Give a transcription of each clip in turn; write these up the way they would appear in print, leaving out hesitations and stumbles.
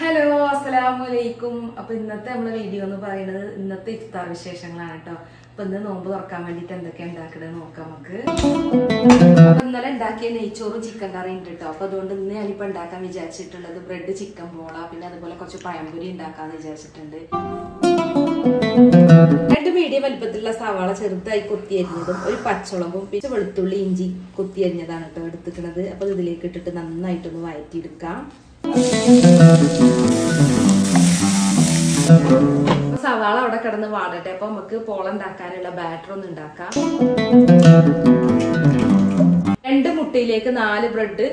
Hello അസ്സലാമു അലൈക്കും. അപ്പൊ ഇന്നത്തെ നമ്മുടെ വീഡിയോ എന്ന് പറയുന്നത് ഇന്നത്തെ ഇഫ്താർ വിശേഷങ്ങളാണ് കേട്ടോ. അപ്പൊ ഇന്ന് നോമ്പ് തുറക്കാൻ വേണ്ടിട്ട് എന്തൊക്കെ ഉണ്ടാക്കണത് നോക്കാം നമുക്ക്. അപ്പൊ ഇന്നലെ ഉണ്ടാക്കിയ നെയ്ച്ചോറും ചിക്കൻ കറിയും ഉണ്ട് കേട്ടോ. അപ്പൊ അതുകൊണ്ട് ഇന്ന് ഞാനിപ്പോ ഉണ്ടാക്കാൻ വിചാരിച്ചിട്ടുള്ളത് ബ്രെഡ് ചിക്കൻ പോള, പിന്നെ അതുപോലെ കുറച്ച് പഴംപൊരി ഉണ്ടാക്കാന്ന് വിചാരിച്ചിട്ടുണ്ട്. രണ്ട് മീഡിയം വലിപ്പത്തിലുള്ള സവാള ചെറുതായി കൊത്തിയരിഞ്ഞതും ഒരു പച്ചമുളകും പിന്നെ വെളുത്തുള്ളി ഇഞ്ചി കൊത്തിയരിഞ്ഞതാണ് കേട്ടോ എടുത്തിട്ടുള്ളത്. അപ്പൊ ഇതിലേക്ക് ഇട്ടിട്ട് നന്നായിട്ടൊന്ന് വഴറ്റിയെടുക്കാം. സവാള അവിടെ കിടന്ന് വാടട്ടെ. അപ്പൊ നമുക്ക് പോള ഉണ്ടാക്കാനുള്ള ബാറ്റർ ഒന്ന് ഉണ്ടാക്കാം. 2 മുട്ടയിലേക്ക് 4 ബ്രെഡ്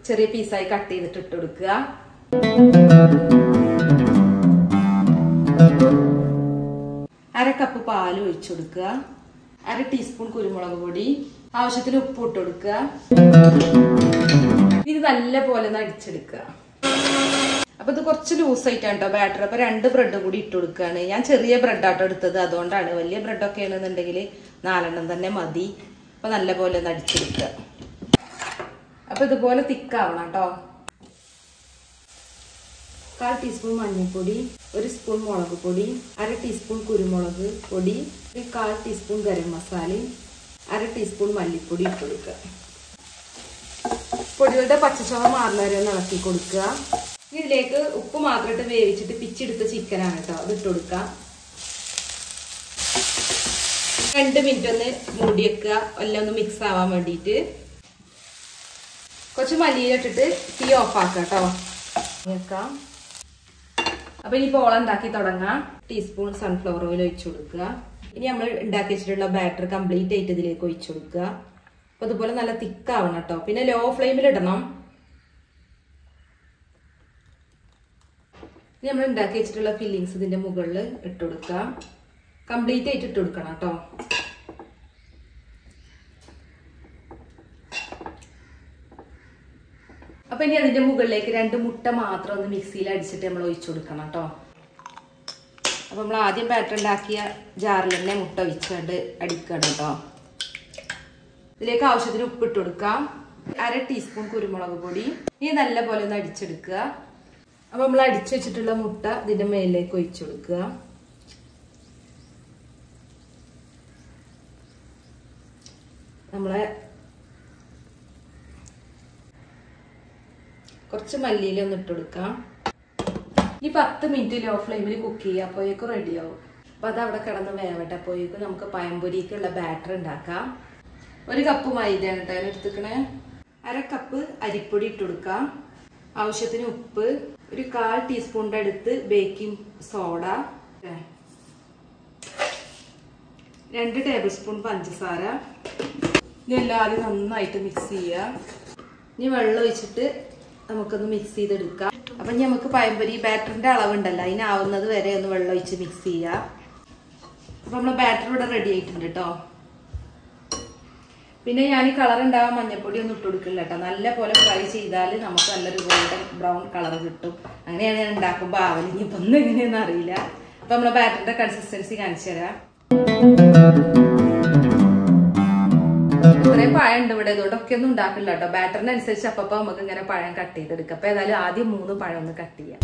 ചെറിയ പീസായി കട്ട് ചെയ്തിട്ട് ഇട്ട് കൊടുക്കുക. 1/2 കപ്പ് പാല് ഒഴിച്ചു കൊടുക്കുക. 1/2 ടീസ്പൂൺ കുരുമുളക് പൊടി, ആവശ്യത്തിന് ഉപ്പ് ഇട്ട് കൊടുക്കുക. ഇത് നല്ല പോലെ ഒന്ന് അടിച്ചെടുക്കുക. അപ്പൊ ഇത് കുറച്ച് ലൂസായിട്ടാണ് കേട്ടോ ബാറ്റർ. അപ്പൊ 2 ബ്രെഡ് കൂടി ഇട്ട് കൊടുക്കുകയാണ്. ഞാൻ ചെറിയ ബ്രെഡാട്ടോ എടുത്തത്, അതുകൊണ്ടാണ്. വലിയ ബ്രെഡൊക്കെ ആണെന്നുണ്ടെങ്കിൽ 4 തന്നെ മതി. അപ്പൊ നല്ല പോലെ ഒന്ന് അടിച്ചെടുക്കുക. അപ്പൊ ഇതുപോലെ തിക്കാവണം കേട്ടോ. 1/4 ടീസ്പൂൺ മഞ്ഞൾപ്പൊടി, 1 സ്പൂൺ മുളക് പൊടി, 1/2 ടീസ്പൂൺ കുരുമുളക് പൊടി, 1/4 ടീസ്പൂൺ ഗരം മസാല, 1/2 ടീസ്പൂൺ മല്ലിപ്പൊടി ഇട്ട് കൊടുക്കുക. പൊടികളുടെ പച്ചച്ചവ മാറുന്ന വരെ ഒന്ന് ഇളക്കി കൊടുക്കുക. ഇതിലേക്ക് ഉപ്പ് മാത്രമായിട്ട് വേവിച്ചിട്ട് പിച്ചെടുത്ത ചിക്കനാണ് കേട്ടോ, അത് ഇട്ട് കൊടുക്കുക. 2 മിനിറ്റ് ഒന്ന് മൂടി വെക്കുക, എല്ലാം ഒന്ന് മിക്സ് ആവാൻ വേണ്ടിയിട്ട്. കുറച്ച് മല്ലിയില ഇട്ടിട്ട് തീ ഓഫ് ആക്കുക കേട്ടോ. വെക്കാം. അപ്പൊ ഇനി പോള ഉണ്ടാക്കി തുടങ്ങാം. ടീസ്പൂൺ സൺഫ്ലവർ ഓയിൽ ഒഴിച്ചു കൊടുക്കുക. ഇനി നമ്മൾ ഉണ്ടാക്കി വെച്ചിട്ടുള്ള ബാറ്റർ കംപ്ലീറ്റ് ആയിട്ട് ഇതിലേക്ക് ഒഴിച്ചു കൊടുക്കുക. അപ്പൊ അതുപോലെ നല്ല തിക്കാവണം കേട്ടോ. പിന്നെ ലോ ഫ്ലെയിമിൽ ഇടണം. ഇനി നമ്മൾ ഉണ്ടാക്കി വെച്ചിട്ടുള്ള ഫില്ലിങ്സ് ഇതിന്റെ മുകളിൽ ഇട്ട് കൊടുക്കുക. കംപ്ലീറ്റ് ആയിട്ട് ഇട്ട് കൊടുക്കണം കേട്ടോ. അപ്പൊ ഇനി അതിന്റെ മുകളിലേക്ക് 2 മുട്ട മാത്രം ഒന്ന് മിക്സിയിൽ അടിച്ചിട്ട് നമ്മൾ ഒഴിച്ചു കൊടുക്കണം കേട്ടോ. അപ്പൊ നമ്മൾ ആദ്യം ബാറ്റർ ഉണ്ടാക്കിയ ജാറിൽ തന്നെ മുട്ട ഒഴിച്ചുകൊണ്ട് അടിക്കണം കേട്ടോ. ഇതിലേക്ക് ആവശ്യത്തിന് ഉപ്പിട്ട് കൊടുക്കാം. 1/2 ടീസ്പൂൺ കുരുമുളക് പൊടി. ഇനി നല്ല പോലെ ഒന്ന് അടിച്ചെടുക്കുക. അപ്പൊ നമ്മൾ അടിച്ചു വെച്ചിട്ടുള്ള മുട്ട ഇതിന്റെ മേലിലേക്ക് ഒഴിച്ചു കൊടുക്കുക. നമ്മളെ കുറച്ച് മല്ലിയില ഒന്ന് ഇട്ട് കൊടുക്കാം. ഈ 10 മിനിറ്റ് ലോ ഫ്ലെയിമിൽ കുക്ക് ചെയ്യുക. അപ്പോഴേക്കും റെഡിയാവും. അപ്പൊ അത് അവിടെ കിടന്ന് വേവട്ടെ. അപ്പോഴേക്കും നമുക്ക് പഴംപൊരിക്കുള്ള ബാറ്റർ ഉണ്ടാക്കാം. 1 കപ്പ് മൈദയാണ് കേട്ടോ എടുത്തിക്കണേ. 1/2 കപ്പ് അരിപ്പൊടി ഇട്ട് കൊടുക്കാം. ആവശ്യത്തിന് ഉപ്പ്, 1/4 ടീസ്പൂണിന്റെ അടുത്ത് ബേക്കിംഗ് സോഡ, 2 ടേബിൾ സ്പൂൺ പഞ്ചസാര. ഇതെല്ലാവരും നന്നായിട്ട് മിക്സ് ചെയ്യുക. ഇനി വെള്ളം ഒഴിച്ചിട്ട് നമുക്കൊന്ന് മിക്സ് ചെയ്തെടുക്കാം. അപ്പൊ നമുക്ക് പഴംപൊരി ബാറ്ററിന്റെ അളവുണ്ടല്ലോ, അതിനാവുന്നത് വരെ ഒന്ന് വെള്ളം ഒഴിച്ച് മിക്സ് ചെയ്യുക. അപ്പൊ നമ്മളെ ബാറ്റർ ഇവിടെ റെഡി ആയിട്ടുണ്ട് കേട്ടോ. പിന്നെ ഞാൻ ഈ കളർ ഉണ്ടാവാൻ മഞ്ഞപ്പൊടി ഒന്നും ഇട്ട് കൊടുക്കില്ല കേട്ടോ. നല്ല പോലെ ഫ്രൈ ചെയ്താൽ നമുക്ക് നല്ലൊരു ഗോൾഡൻ ബ്രൗൺ കളർ കിട്ടും. അങ്ങനെയാണ് ഞാൻ ഉണ്ടാക്കുമ്പോൾ ആവല്. ഇനിയിപ്പോൾ ഒന്നും എങ്ങനെയൊന്നും അറിയില്ല. അപ്പൊ നമ്മളെ ബാറ്ററിന്റെ കൺസിസ്റ്റൻസി കാണിച്ചു തരാം. ഇത്രയും പഴം ഉണ്ട് ഇവിടെ. ഇതുകൊണ്ടൊക്കെ ഒന്നും ഉണ്ടാക്കില്ല കേട്ടോ. ബാറ്ററിനനുസരിച്ച് അപ്പൊ നമുക്ക് ഇങ്ങനെ പഴം കട്ട് ചെയ്തെടുക്കാം. അപ്പൊ ഏതായാലും ആദ്യം 3 പഴം ഒന്ന് കട്ട് ചെയ്യാം.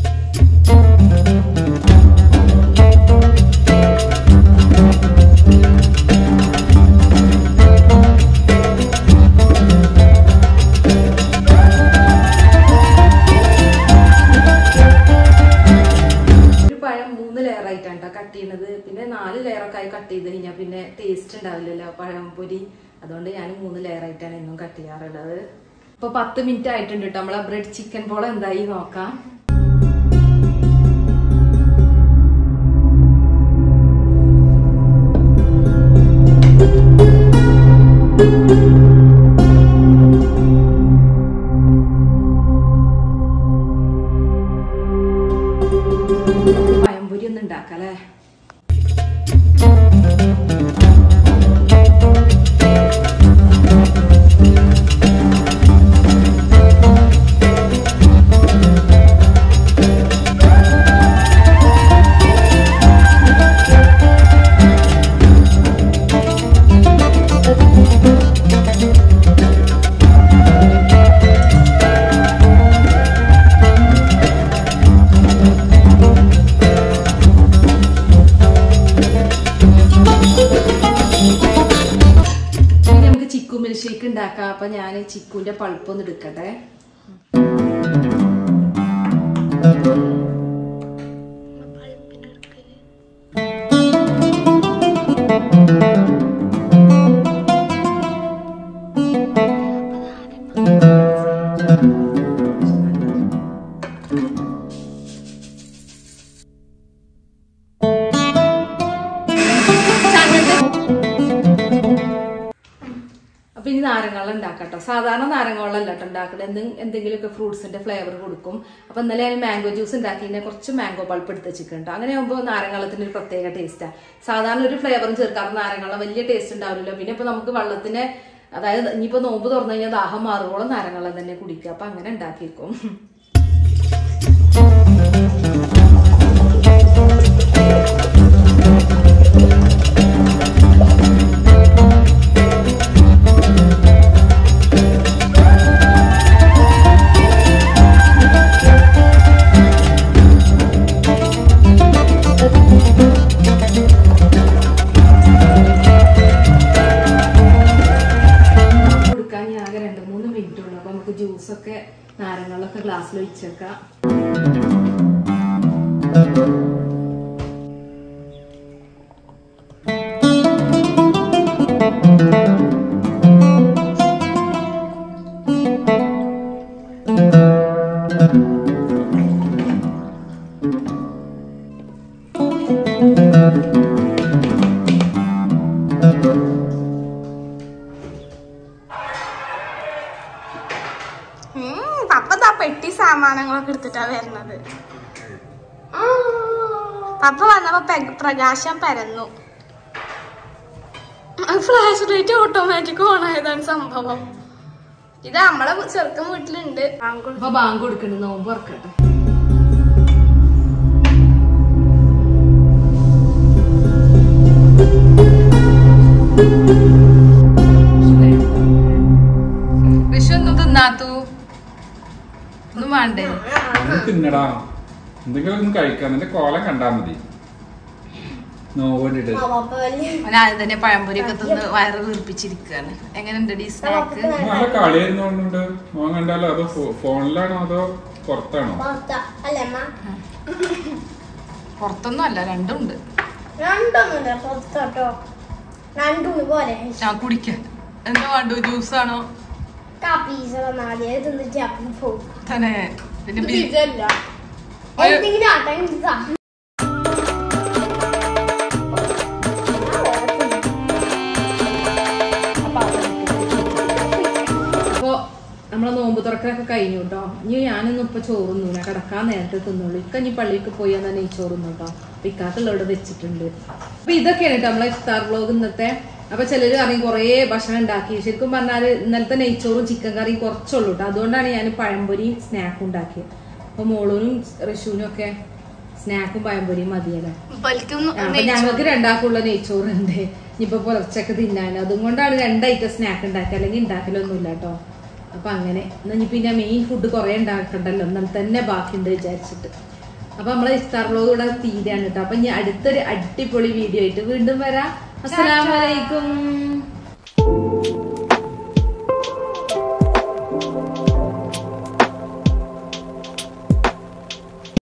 കട്ട് ചെയ്യുന്നത്. പിന്നെ 4 ലെയറൊക്കെ ആയി കട്ട് ചെയ്ത് കഴിഞ്ഞാൽ പിന്നെ ടേസ്റ്റ് ഉണ്ടാവില്ലല്ലോ പഴംപൊരി. അതുകൊണ്ട് ഞാൻ 3 ലെയർ ആയിട്ടാണ് എന്നും കട്ട് ചെയ്യാറുള്ളത്. ഇപ്പൊ 10 മിനിറ്റ് ആയിട്ടുണ്ട് കേട്ടോ. നമ്മളെ ബ്രെഡ് ചിക്കൻ പോള എന്തായി നോക്കാം. പഴംപൊരി ഒന്ന് ഉണ്ടാക്കാം അല്ലേ. ഷേക്ക് ഉണ്ടാക്കാം. അപ്പൊ ഞാൻ ചിക്കുവിന്റെ പൾപ്പൊന്ന് എടുക്കട്ടെ. അപ്പൊ ഇനി നാരങ്ങാവെള്ളം ഉണ്ടാക്കട്ടോ. സാധാരണ നാരങ്ങാവെള്ളം അല്ല കേട്ടോ ഉണ്ടാക്കുന്നത്, എന്തെങ്കിലുമൊക്കെ ഫ്രൂട്ട്സിന്റെ ഫ്ലേവർ കൊടുക്കും. അപ്പൊ ഇന്നലെ ഞാൻ മാംഗോ ജ്യൂസ് ഉണ്ടാക്കിയതിനെ കുറച്ച് മാംഗോ പൾപ്പ് എടുത്ത് വെച്ചിട്ടുണ്ട്. അങ്ങനെ ആകുമ്പോൾ നാരങ്ങാവെള്ളത്തിന് ഒരു പ്രത്യേക ടേസ്റ്റാണ്. സാധാരണ ഒരു ഫ്ലേവറും ചേർക്കാതെ നാരങ്ങാവെള്ളം വലിയ ടേസ്റ്റ് ഉണ്ടാവില്ലല്ലോ. പിന്നെ ഇപ്പൊ നമുക്ക് വെള്ളത്തിന്, അതായത് ഇനിയിപ്പോ നോമ്പ് തുറന്നു കഴിഞ്ഞാൽ ദാഹം മാറുമ്പോഴും നാരങ്ങാവെള്ളം തന്നെ കുടിക്കുക. അപ്പൊ അങ്ങനെ ഉണ്ടാക്കിയിരിക്കും. ജ്യൂസൊക്കെ നാരങ്ങളൊക്കെ ഗ്ലാസ്സിൽ ഒഴിച്ചേക്കാം. പപ്പ പെട്ടി സാമാനങ്ങളൊക്കെ എടുത്തിട്ടാ വരുന്നത്. പപ്പ വന്നപ്പോ പ്രകാശം പരന്നു. ഫ്ലാഷ് ലൈറ്റ് ഓട്ടോമാറ്റിക് ഓൺ ആയതാണ് സംഭവം. ഇത് നമ്മളെ ചെറുക്കൻ വീട്ടിലുണ്ട്. ബാങ്ക് കൊടുക്കണ്ട, നോമ്പ് തുറക്കട്ടെ. വിഷൊന്നും തിന്നാത്തു ഒന്നും വേണ്ടേ? തിന്നടാ, എന്തെങ്കിലും ഒന്ന് കഴിക്കാം. നിന്റെ കോലം കണ്ടാ മതി. ആദ്യം തന്നെ പഴംപൊരിയൊക്കെ തിന്ന് വയറ് വീർപ്പിച്ചിരിക്കാണ്. എങ്ങനെയുണ്ട് ഈ സ്നാക്ക്? നല്ല കളിയായിരുന്നോണ്ട് മോൻ കണ്ടാലോ? അതോ ഫോണിലാണോ അതോ പുറത്താണോ? പുറത്തൊന്നും അല്ല, രണ്ടും ഉണ്ട്. ഞാൻ കുടിക്കാൻ എന്താ വേണ്ടു? ജ്യൂസാണോ തന്നെ? അപ്പൊ നമ്മളെ നോമ്പ് തുറക്കലൊക്കെ കഴിഞ്ഞു കേട്ടോ. ഇനി ഞാനൊന്നും ഇപ്പൊ ചോറുന്നൂല, കിടക്കാൻ നേരത്തെ തിന്നുള്ളൂ. ഇക്ക ഇനി പള്ളിക്ക് പോയി തന്നെ ഈ ചോറുന്നു കേട്ടോ. അപ്പൊ ഇക്കാക്കുള്ള ഇവിടെ വെച്ചിട്ടുണ്ട്. അപ്പൊ ഇതൊക്കെയാണ് കേട്ടോ നമ്മളെ ഇഫ്താർ വ്ലോഗ് ഇന്നത്തെ. അപ്പൊ ചിലര് അറിയും കുറേ ഭക്ഷണം ഉണ്ടാക്കി. ശരിക്കും പറഞ്ഞാല് ഇന്നലത്തെ നെയ്ച്ചോറും ചിക്കൻ കറിയും കുറച്ചുള്ളൂ കേട്ടോ. അതുകൊണ്ടാണ് ഞാൻ പഴംപൊരിയും സ്നാക്കും ഉണ്ടാക്കിയത്. അപ്പൊ മോളൂനും ഋഷുവിനും ഒക്കെ സ്നാക്കും പഴംപൊരിയും മതിയല്ലോ. അപ്പൊ ഞങ്ങൾക്ക് രണ്ടാക്കുള്ള നെയ്ച്ചോറുണ്ട്. ഇനിയിപ്പൊ പുലർച്ചൊക്കെ തിന്നാൻ, അതുകൊണ്ടാണ് 2 ഐറ്റം സ്നാക്ക് ഉണ്ടാക്കുക, അല്ലെങ്കിൽ ഉണ്ടാക്കലൊന്നുമില്ല കേട്ടോ. അപ്പൊ അങ്ങനെ ഇനി പിന്നെ മെയിൻ ഫുഡ് കുറെ ഉണ്ടാക്കണ്ടല്ലോ, എന്നാൽ തന്നെ ബാക്കിയുണ്ട് വിചാരിച്ചിട്ട്. അപ്പൊ നമ്മളെ ഇഫ്താർ വ്ലോഗ് ഇവിടെ തീരാണ് കേട്ടോ. അപ്പൊ ഇനി അടുത്തൊരു അടിപൊളി വീഡിയോ ആയിട്ട് വീണ്ടും വരാം. അസ്സലാമു അലൈക്കും.